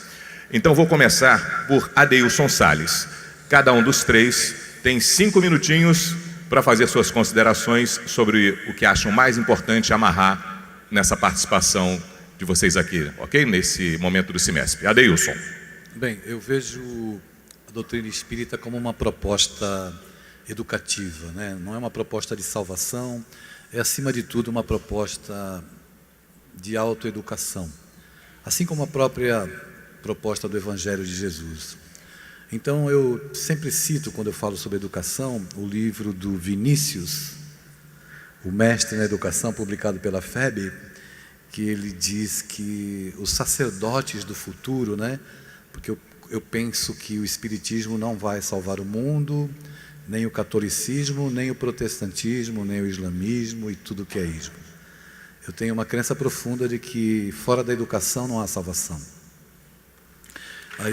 Então vou começar por Adeilson Salles. Cada um dos três tem 5 minutinhos para fazer suas considerações sobre o que acham mais importante amarrar nessa participação de vocês aqui, ok? Nesse momento do semestre. Adeilson. Bem, eu vejo a doutrina espírita como uma proposta educativa, né? Não é uma proposta de salvação, é acima de tudo uma proposta de autoeducação, assim como a própria proposta do Evangelho de Jesus. Então eu sempre cito, quando eu falo sobre educação, o livro do Vinícius, o mestre na educação, publicado pela FEB, que ele diz que os sacerdotes do futuro, né? Porque eu penso que o espiritismo não vai salvar o mundo, nem o catolicismo, nem o protestantismo, nem o islamismo e tudo que é ismo. Eu tenho uma crença profunda de que fora da educação não há salvação. A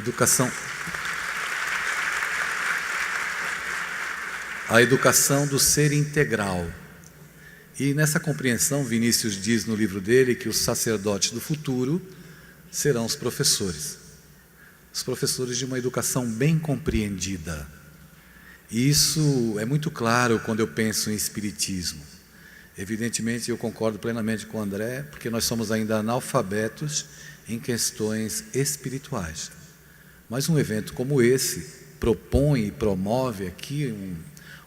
educação do ser integral. E nessa compreensão, Vinícius diz no livro dele que os sacerdotes do futuro serão os professores de uma educação bem compreendida. E isso é muito claro quando eu penso em espiritismo. Evidentemente, eu concordo plenamente com o André, porque nós somos ainda analfabetos em questões espirituais. Mas um evento como esse propõe e promove aqui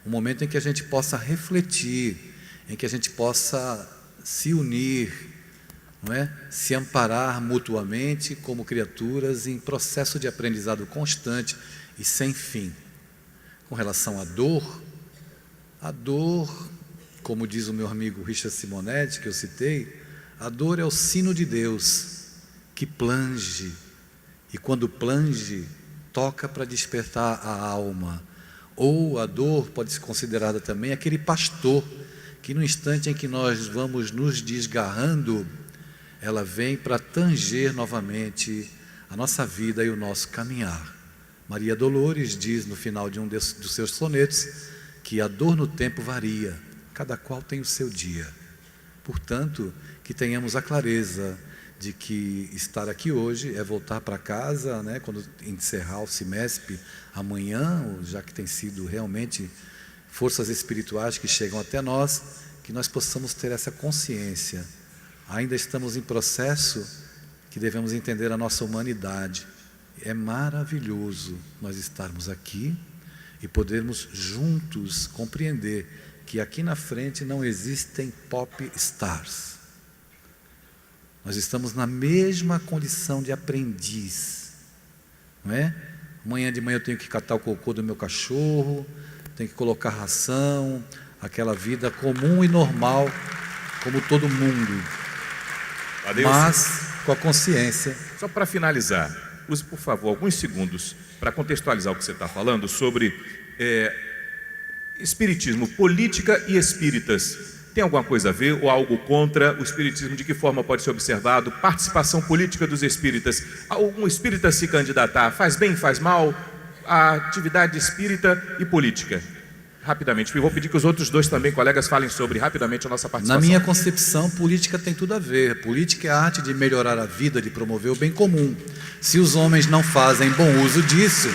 um momento em que a gente possa refletir, em que a gente possa se unir, não é? Se amparar mutuamente como criaturas em processo de aprendizado constante e sem fim. Com relação à dor, como diz o meu amigo Richard Simonetti, que eu citei, a dor é o sino de Deus que plange, e quando plange, toca para despertar a alma. Ou a dor pode ser considerada também aquele pastor que no instante em que nós vamos nos desgarrando, ela vem para tanger novamente a nossa vida e o nosso caminhar. Maria Dolores diz no final de um dos seus sonetos que a dor no tempo varia, cada qual tem o seu dia. Portanto, que tenhamos a clareza de que estar aqui hoje é voltar para casa, né, quando encerrar o semestre amanhã, já que tem sido realmente forças espirituais que chegam até nós, que nós possamos ter essa consciência. Ainda estamos em processo que devemos entender a nossa humanidade. É maravilhoso nós estarmos aqui e podermos juntos compreender que aqui na frente não existem pop stars. Nós estamos na mesma condição de aprendiz, não é? Amanhã de manhã eu tenho que catar o cocô do meu cachorro, tenho que colocar ração, aquela vida comum e normal, como todo mundo, mas com a consciência. Só para finalizar, use, por favor, alguns segundos para contextualizar o que você está falando sobre espiritismo, política e espíritas. Tem alguma coisa a ver ou algo contra o espiritismo? De que forma pode ser observado? Participação política dos espíritas. Algum espírita se candidatar faz bem, faz mal? A atividade espírita e política. Rapidamente, eu vou pedir que os outros dois também, colegas, falem sobre rapidamente a nossa participação. Na minha concepção, política tem tudo a ver. Política é a arte de melhorar a vida, de promover o bem comum. Se os homens não fazem bom uso disso,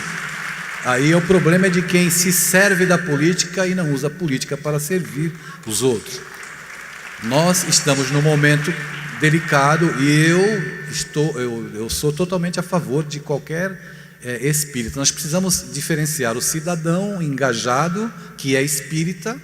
aí o problema é de quem se serve da política e não usa a política para servir os outros. Nós estamos num momento delicado e eu sou totalmente a favor de qualquer espírita. Nós precisamos diferenciar o cidadão engajado, que é espírita,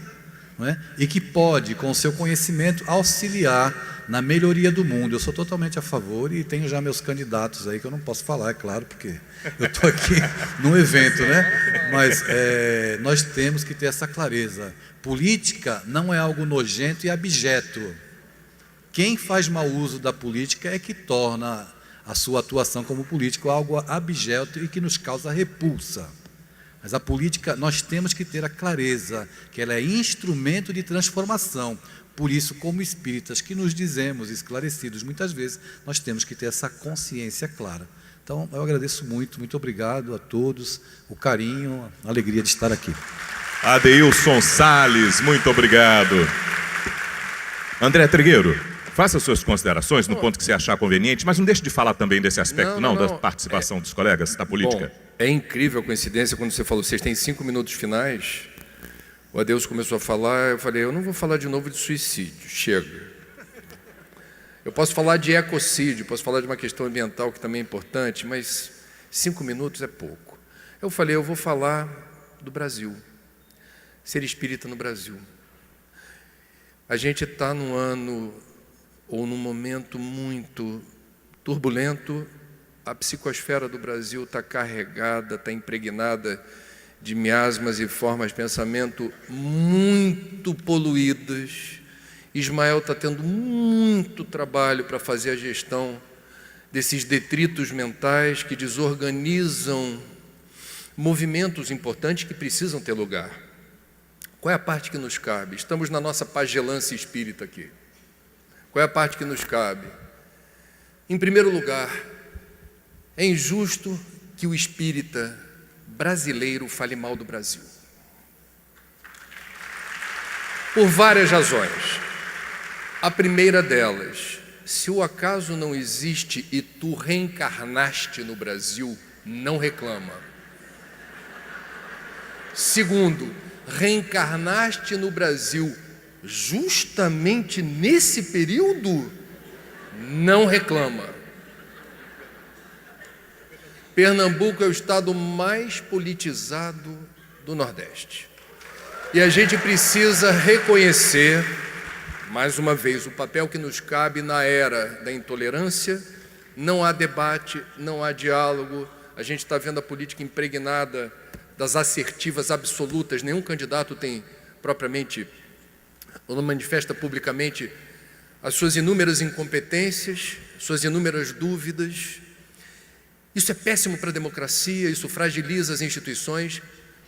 não é? E que pode, com o seu conhecimento, auxiliar na melhoria do mundo. Eu sou totalmente a favor e tenho já meus candidatos aí, que eu não posso falar, é claro, porque eu estou aqui num evento, né? Mas nós temos que ter essa clareza. Política não é algo nojento e abjeto. Quem faz mau uso da política é que torna a sua atuação como político algo abjeto e que nos causa repulsa. Mas a política, nós temos que ter a clareza que ela é instrumento de transformação. Por isso, como espíritas que nos dizemos esclarecidos, muitas vezes nós temos que ter essa consciência clara. Então, eu agradeço muito, muito obrigado a todos, o carinho, a alegria de estar aqui. Adeilson Salles, muito obrigado. André Trigueiro, faça suas considerações no ponto que você achar conveniente, mas não deixe de falar também desse aspecto, não, da participação dos colegas, da política. Bom, é incrível a coincidência quando você falou, vocês têm 5 minutos finais, o Adeilson começou a falar, eu falei, eu não vou falar de novo de suicídio, chega. Eu posso falar de ecocídio, posso falar de uma questão ambiental que também é importante, mas 5 minutos é pouco. Eu falei, eu vou falar do Brasil, ser espírita no Brasil. A gente está num ano ou num momento muito turbulento, a psicosfera do Brasil está carregada, está impregnada de miasmas e formas de pensamento muito poluídas. Ismael está tendo muito trabalho para fazer a gestão desses detritos mentais que desorganizam movimentos importantes que precisam ter lugar. Qual é a parte que nos cabe? Estamos na nossa pagelância espírita aqui. Qual é a parte que nos cabe? Em primeiro lugar, é injusto que o espírita brasileiro fale mal do Brasil. Por várias razões. A primeira delas, se o acaso não existe e tu reencarnaste no Brasil, não reclama. Segundo, reencarnaste no Brasil justamente nesse período, não reclama. Pernambuco é o estado mais politizado do Nordeste. E a gente precisa reconhecer, mais uma vez, o papel que nos cabe na era da intolerância. Não há debate, não há diálogo. A gente está vendo a política impregnada das assertivas absolutas. Nenhum candidato tem propriamente, ou não manifesta publicamente, as suas inúmeras incompetências, suas inúmeras dúvidas. Isso é péssimo para a democracia, isso fragiliza as instituições.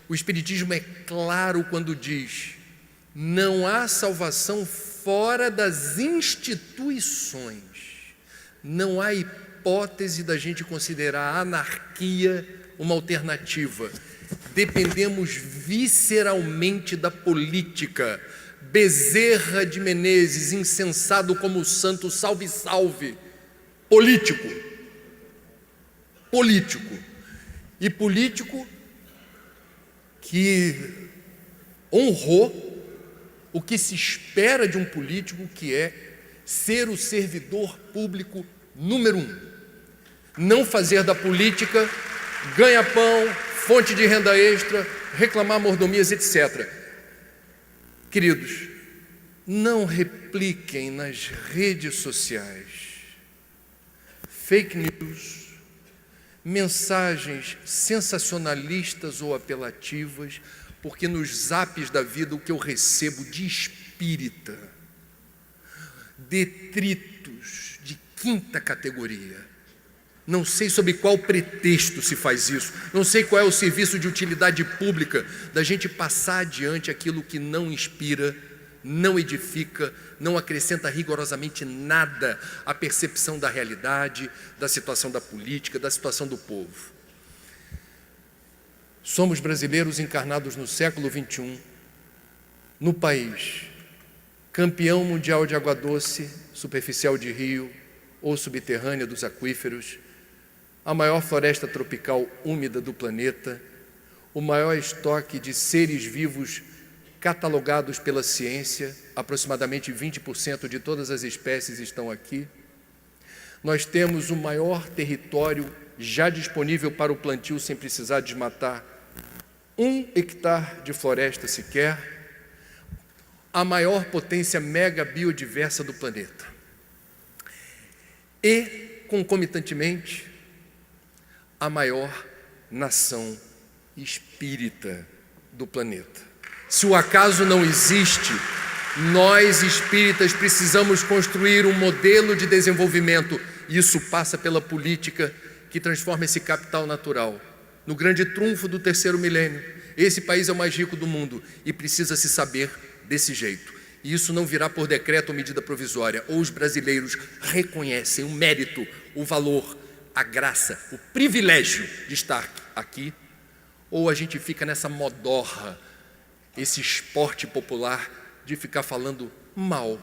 O Espiritismo é claro quando diz: não há salvação fora das instituições. Não há hipótese da gente considerar a anarquia uma alternativa. Dependemos visceralmente da política. Bezerra de Menezes, incensado como santo, salve, salve. Político. E político que honrou o que se espera de um político, que é ser o servidor público número 1. Não fazer da política ganha-pão, fonte de renda extra, reclamar mordomias, etc. Queridos, não repliquem nas redes sociais fake news, mensagens sensacionalistas ou apelativas, porque nos zaps da vida o que eu recebo de espírita, detritos de quinta categoria. Não sei sob qual pretexto se faz isso, não sei qual é o serviço de utilidade pública da gente passar adiante aquilo que não inspira, não edifica, não acrescenta rigorosamente nada à percepção da realidade, da situação da política, da situação do povo. Somos brasileiros encarnados no século XXI, no país, campeão mundial de água doce, superficial de rio ou subterrânea dos aquíferos, a maior floresta tropical úmida do planeta, o maior estoque de seres vivos catalogados pela ciência, aproximadamente 20% de todas as espécies estão aqui. Nós temos o maior território já disponível para o plantio sem precisar desmatar 1 hectare de floresta sequer, a maior potência mega biodiversa do planeta. E, concomitantemente, a maior nação espírita do planeta. Se o acaso não existe, nós espíritas precisamos construir um modelo de desenvolvimento. Isso passa pela política que transforma esse capital natural no grande trunfo do terceiro milênio. Esse país é o mais rico do mundo e precisa se saber desse jeito. E isso não virá por decreto ou medida provisória. Ou os brasileiros reconhecem o mérito, o valor, a graça, o privilégio de estar aqui, ou a gente fica nessa modorra, esse esporte popular de ficar falando mal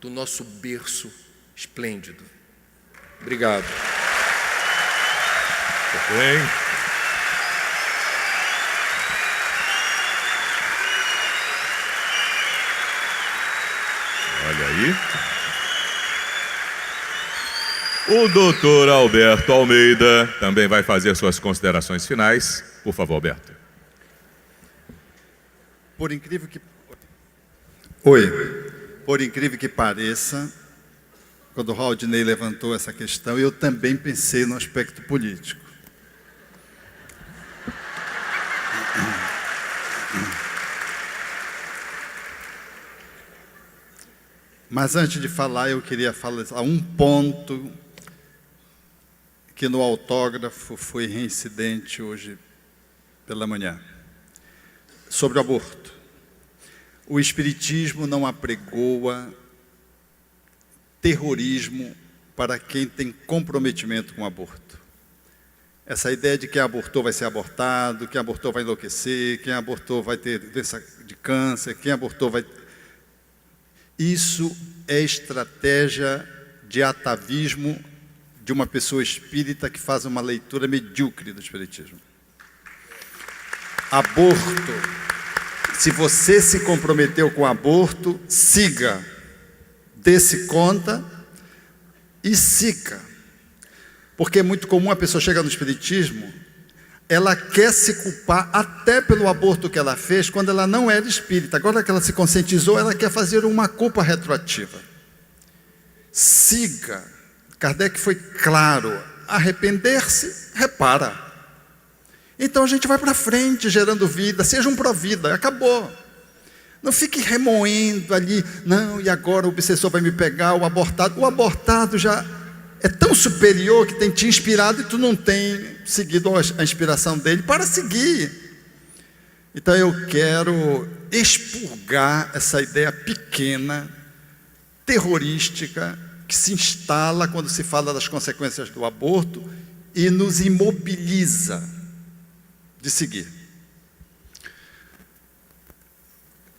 do nosso berço esplêndido. Obrigado. Muito bem. Olha aí. O doutor Alberto Almeida também vai fazer suas considerações finais. Por favor, Alberto. Por incrível que pareça, quando o Raudinei levantou essa questão, eu também pensei no aspecto político. Mas antes de falar, eu queria falar um ponto que no autógrafo foi reincidente hoje pela manhã, sobre o aborto. O Espiritismo não apregoa terrorismo para quem tem comprometimento com o aborto. Essa ideia de quem abortou vai ser abortado, quem abortou vai enlouquecer, quem abortou vai ter doença de câncer, quem abortou vai... Isso é estratégia de atavismo de uma pessoa espírita que faz uma leitura medíocre do Espiritismo. Aborto. Se você se comprometeu com aborto, siga. Dê-se conta e siga. Porque é muito comum a pessoa chegar no Espiritismo, ela quer se culpar até pelo aborto que ela fez quando ela não era espírita. Agora que ela se conscientizou, ela quer fazer uma culpa retroativa. Siga. Kardec foi claro, arrepender-se, repara. Então a gente vai para frente, gerando vida, seja um pró-vida, acabou. Não fique remoendo ali, não, e agora o obsessor vai me pegar, o abortado já é tão superior que tem te inspirado e tu não tem seguido a inspiração dele para seguir. Então eu quero expurgar essa ideia pequena, terrorística, que se instala quando se fala das consequências do aborto e nos imobiliza de seguir.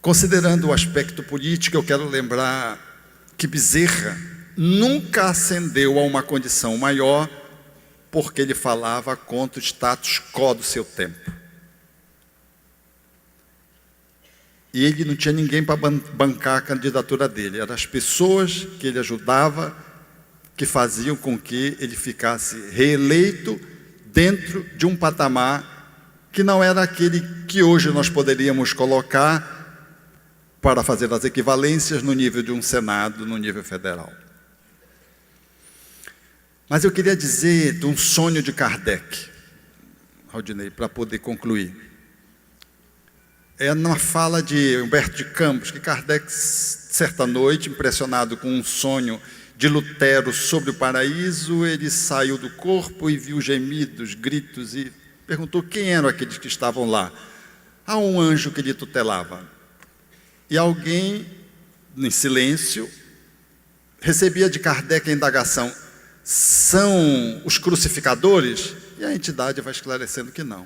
Considerando o aspecto político, eu quero lembrar que Bezerra nunca ascendeu a uma condição maior porque ele falava contra o status quo do seu tempo. E ele não tinha ninguém para bancar a candidatura dele. Eram as pessoas que ele ajudava que faziam com que ele ficasse reeleito dentro de um patamar que não era aquele que hoje nós poderíamos colocar para fazer as equivalências no nível de um Senado, no nível federal. Mas eu queria dizer de um sonho de Kardec, Raudinei, para poder concluir. É numa fala de Humberto de Campos, que Kardec, certa noite, impressionado com um sonho de Lutero sobre o paraíso, ele saiu do corpo e viu gemidos, gritos, e perguntou quem eram aqueles que estavam lá. Há um anjo que lhe tutelava. E alguém, em silêncio, recebia de Kardec a indagação: são os crucificadores? E a entidade vai esclarecendo que não.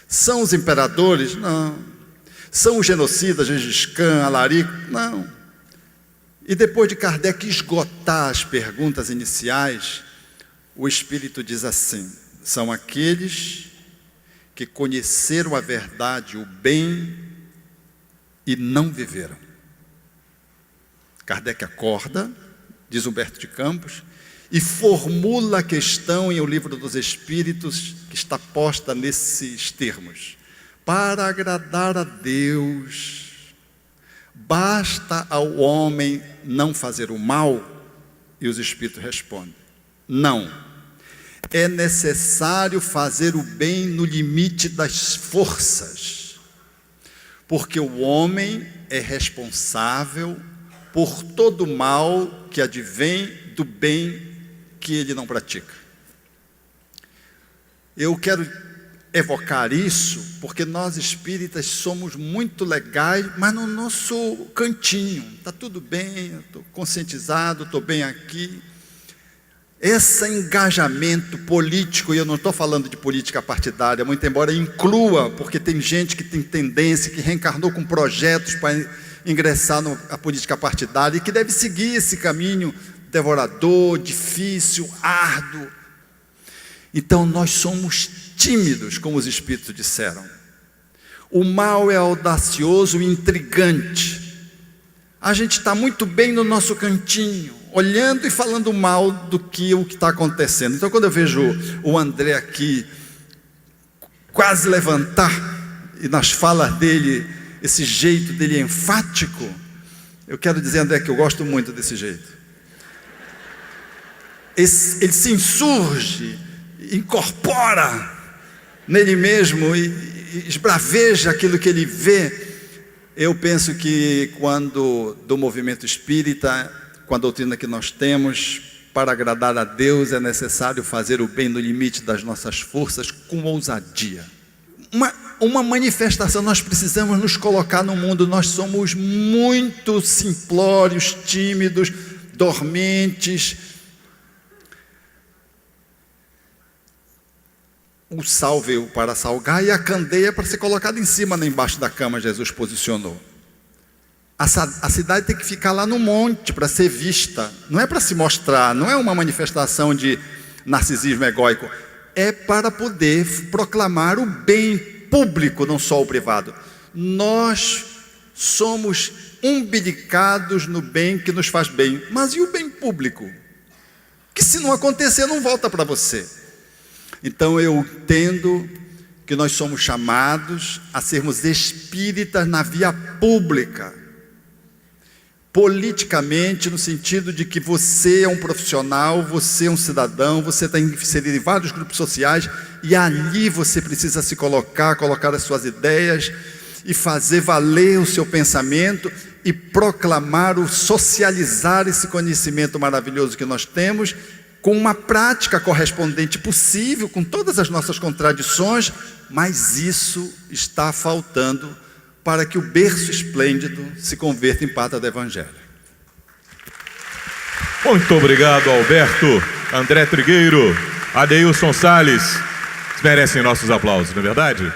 São os imperadores? Não. São os genocidas, Gengis Khan, Alarico? Não. E depois de Kardec esgotar as perguntas iniciais, o Espírito diz assim: são aqueles que conheceram a verdade, o bem, e não viveram. Kardec acorda, diz Humberto de Campos, e formula a questão em O Livro dos Espíritos, que está posta nesses termos: para agradar a Deus, basta ao homem não fazer o mal? E os Espíritos respondem: não. É necessário fazer o bem no limite das forças, porque o homem é responsável por todo o mal que advém do bem que ele não pratica. Eu quero evocar isso porque nós espíritas somos muito legais, mas no nosso cantinho. Está tudo bem, estou conscientizado, estou bem aqui. Esse engajamento político, e eu não estou falando de política partidária, muito embora inclua, porque tem gente que tem tendência, que reencarnou com projetos para ingressar na política partidária e que deve seguir esse caminho devorador, difícil, árduo. Então nós somos tímidos, como os Espíritos disseram. O mal é audacioso e intrigante. A gente está muito bem no nosso cantinho, olhando e falando mal do que o que está acontecendo. Então, quando eu vejo o André aqui quase levantar, e nas falas dele, esse jeito dele enfático, eu quero dizer, André, que eu gosto muito desse jeito. Ele se insurge, incorpora nele mesmo e esbraveja aquilo que ele vê. Eu penso que quando do movimento espírita, com a doutrina que nós temos, para agradar a Deus é necessário fazer o bem no limite das nossas forças, com ousadia. Uma manifestação, nós precisamos nos colocar no mundo. Nós somos muito simplórios, tímidos, dormentes. O sal veio para salgar e a candeia para ser colocada em cima, nem embaixo da cama. Jesus posicionou. A cidade tem que ficar lá no monte para ser vista, não é para se mostrar, não é uma manifestação de narcisismo egóico, é para poder proclamar o bem público, não só o privado. Nós somos umbilicados no bem que nos faz bem, mas e o bem público? Que se não acontecer, não volta para você. Então eu entendo que nós somos chamados a sermos espíritas na via pública, politicamente, no sentido de que você é um profissional, você é um cidadão, você está inserido em vários grupos sociais, e ali você precisa se colocar as suas ideias, e fazer valer o seu pensamento, e proclamar, socializar esse conhecimento maravilhoso que nós temos, com uma prática correspondente possível, com todas as nossas contradições, mas isso está faltando para que o berço esplêndido se converta em pátria do Evangelho. Muito obrigado, Alberto, André Trigueiro, Adeilson Salles. Merecem nossos aplausos, não é verdade?